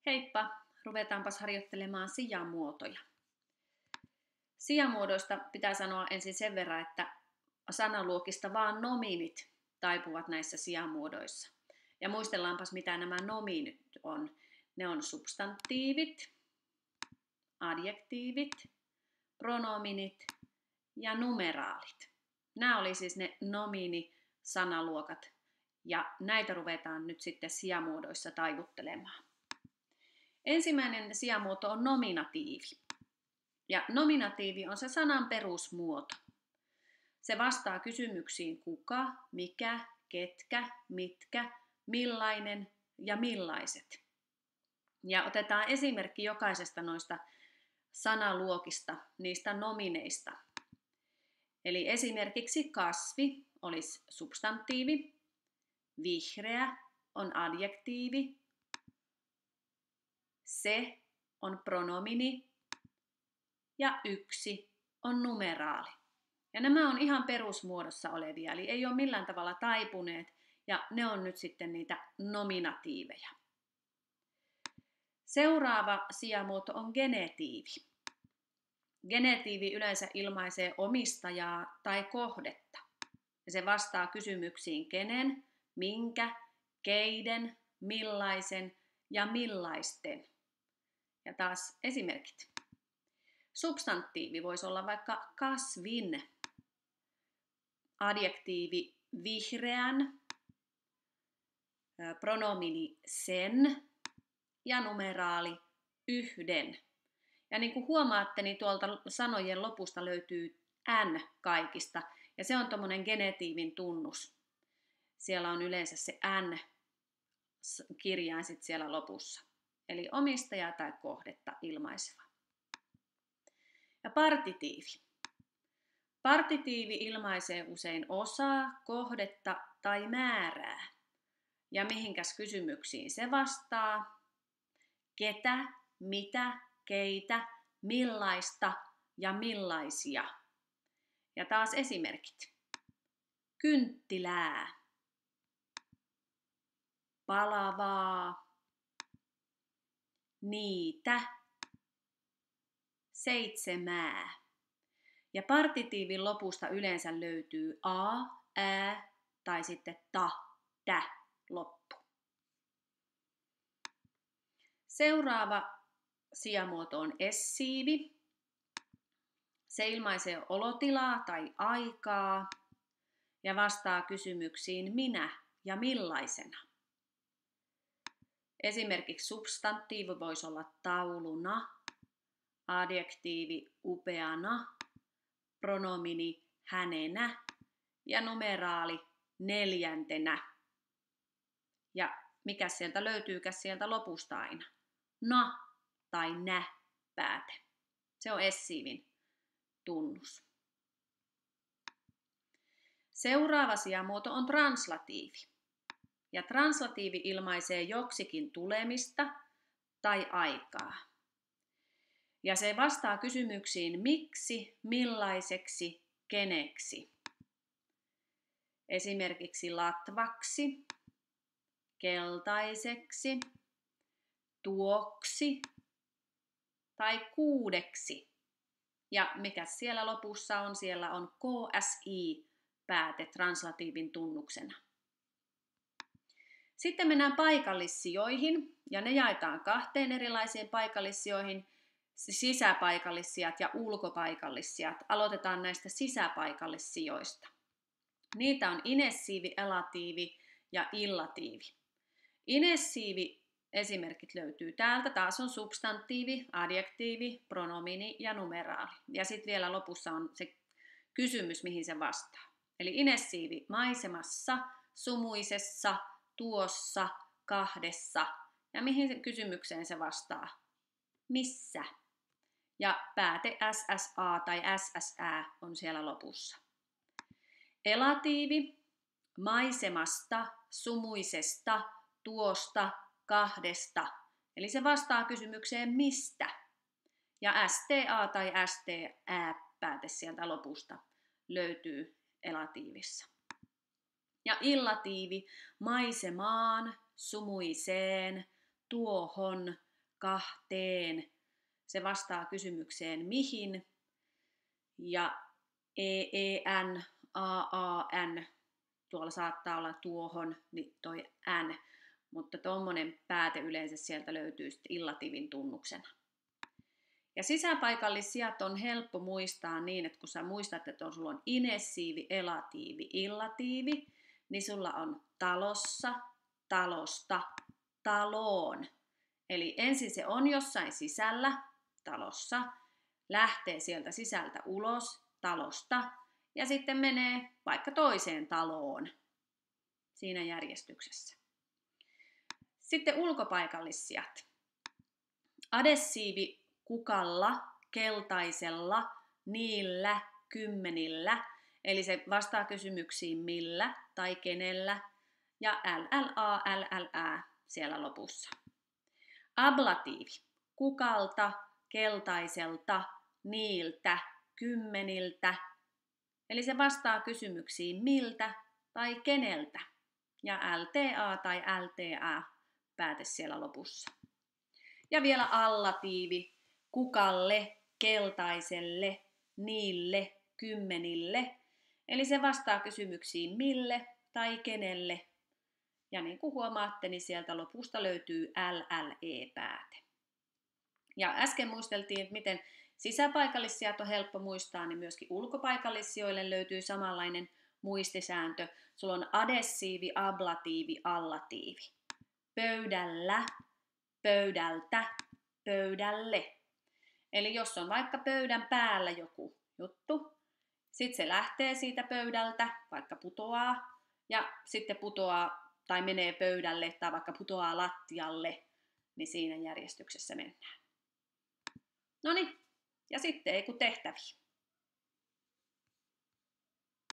Heippa! Ruvetaanpas harjoittelemaan sijamuotoja. Sijamuodoista pitää sanoa ensin sen verran, että sanaluokista vaan nominit taipuvat näissä sijamuodoissa. Ja muistellaanpas, mitä nämä nominit on. Ne on substantiivit, adjektiivit, pronominit ja numeraalit. Nämä oli siis ne nominisanaluokat ja näitä ruvetaan nyt sitten sijamuodoissa taivuttelemaan. Ensimmäinen sijamuoto on nominatiivi. Ja nominatiivi on se sanan perusmuoto. Se vastaa kysymyksiin kuka, mikä, ketkä, mitkä, millainen ja millaiset. Ja otetaan esimerkki jokaisesta noista sanaluokista, niistä nomineista. Eli esimerkiksi kasvi olisi substantiivi, vihreä on adjektiivi, se on pronomini ja yksi on numeraali. Ja nämä on ihan perusmuodossa olevia, eli ei ole millään tavalla taipuneet, ja ne on nyt sitten niitä nominatiiveja. Seuraava sijamuoto on genetiivi. Genetiivi yleensä ilmaisee omistajaa tai kohdetta. Ja se vastaa kysymyksiin kenen, minkä, keiden, millaisen ja millaisten. Ja taas esimerkit. Substantiivi voisi olla vaikka kasvin, adjektiivi vihreän, pronomini sen ja numeraali yhden. Ja niin kuin huomaatte, niin tuolta sanojen lopusta löytyy n kaikista, ja se on tommonen genetiivin tunnus. Siellä on yleensä se n-kirjain sit siellä lopussa. Eli omistaja tai kohdetta ilmaiseva. Ja partitiivi. Partitiivi ilmaisee usein osaa, kohdetta tai määrää. Ja mihinkäs kysymyksiin se vastaa? Ketä, mitä, keitä, millaista ja millaisia. Ja taas esimerkit. Kynttilää, palavaa, niitä, seitsemää. Ja partitiivin lopusta yleensä löytyy a, ä tai sitten ta, tä loppu. Seuraava sijamuoto on essiivi. Se ilmaisee olotilaa tai aikaa ja vastaa kysymyksiin minä ja millaisena. Esimerkiksi substantiivi voisi olla tauluna, adjektiivi upeana, pronomini hänenä ja numeraali neljäntenä. Ja mikä sieltä löytyykäs sieltä lopusta aina? Na tai nä pääte. Se on essiivin tunnus. Seuraava sijamuoto on translatiivi. Ja translatiivi ilmaisee joksikin tulemista tai aikaa. Ja se vastaa kysymyksiin miksi, millaiseksi, keneksi. Esimerkiksi latvaksi, keltaiseksi, tuoksi tai kuudeksi. Ja mikä siellä lopussa on? Siellä on KSI-pääte translatiivin tunnuksena. Sitten mennään paikallissijoihin, ja ne jaetaan kahteen erilaisiin paikallissijoihin, sisäpaikallissijat ja ulkopaikallissijat. Aloitetaan näistä sisäpaikallisijoista. Niitä on inessiivi, elatiivi ja illatiivi. Inessiivi esimerkit löytyy täältä. Taas on substantiivi, adjektiivi, pronomini ja numeraali. Ja sitten vielä lopussa on se kysymys, mihin se vastaa. Eli inessiivi maisemassa, sumuisessa, tuossa, kahdessa. Ja mihin kysymykseen se vastaa? Missä? Ja pääte SSA tai SSÄ on siellä lopussa. Elatiivi maisemasta, sumuisesta, tuosta, kahdesta. Eli se vastaa kysymykseen mistä. Ja STA tai STÄ pääte sieltä lopusta löytyy elatiivissa. Ja illatiivi maisemaan, sumuiseen, tuohon, kahteen. Se vastaa kysymykseen mihin. Ja EEN, AAN, tuolla saattaa olla tuohon, niin toi N. Mutta tuommoinen pääte yleensä sieltä löytyy sitten illatiivin tunnuksena. Ja sisäpaikallissijat on helppo muistaa niin, että kun sä muistat, että sulla on inessiivi, elatiivi, illatiivi, niin sulla on talossa, talosta, taloon. Eli ensin se on jossain sisällä, talossa, lähtee sieltä sisältä ulos, talosta, ja sitten menee vaikka toiseen taloon siinä järjestyksessä. Sitten ulkopaikallissijat. Adessiivi kukalla, keltaisella, niillä, kymmenillä, eli se vastaa kysymyksiin millä tai kenellä, ja LLA, LLää siellä lopussa. Ablatiivi, kukalta, keltaiselta, niiltä, kymmeniltä, eli se vastaa kysymyksiin miltä tai keneltä, ja LTA tai LTA pääte siellä lopussa. Ja alla allatiivi, kukalle, keltaiselle, niille, kymmenille, eli se vastaa kysymyksiin mille tai kenelle. Ja niin kuin huomaatte, niin sieltä lopusta löytyy LLE-pääte. Ja äsken muisteltiin, että miten sisäpaikallissijat on helppo muistaa, niin myöskin ulkopaikallissijoille löytyy samanlainen muistisääntö. Sulla on adessiivi, ablatiivi, allatiivi. Pöydällä, pöydältä, pöydälle. Eli jos on vaikka pöydän päällä joku juttu, sitten se lähtee siitä pöydältä, vaikka putoaa, ja sitten putoaa tai menee pöydälle tai vaikka putoaa lattialle, niin siinä järjestyksessä mennään. Noniin, ja sitten ei kun tehtäviin.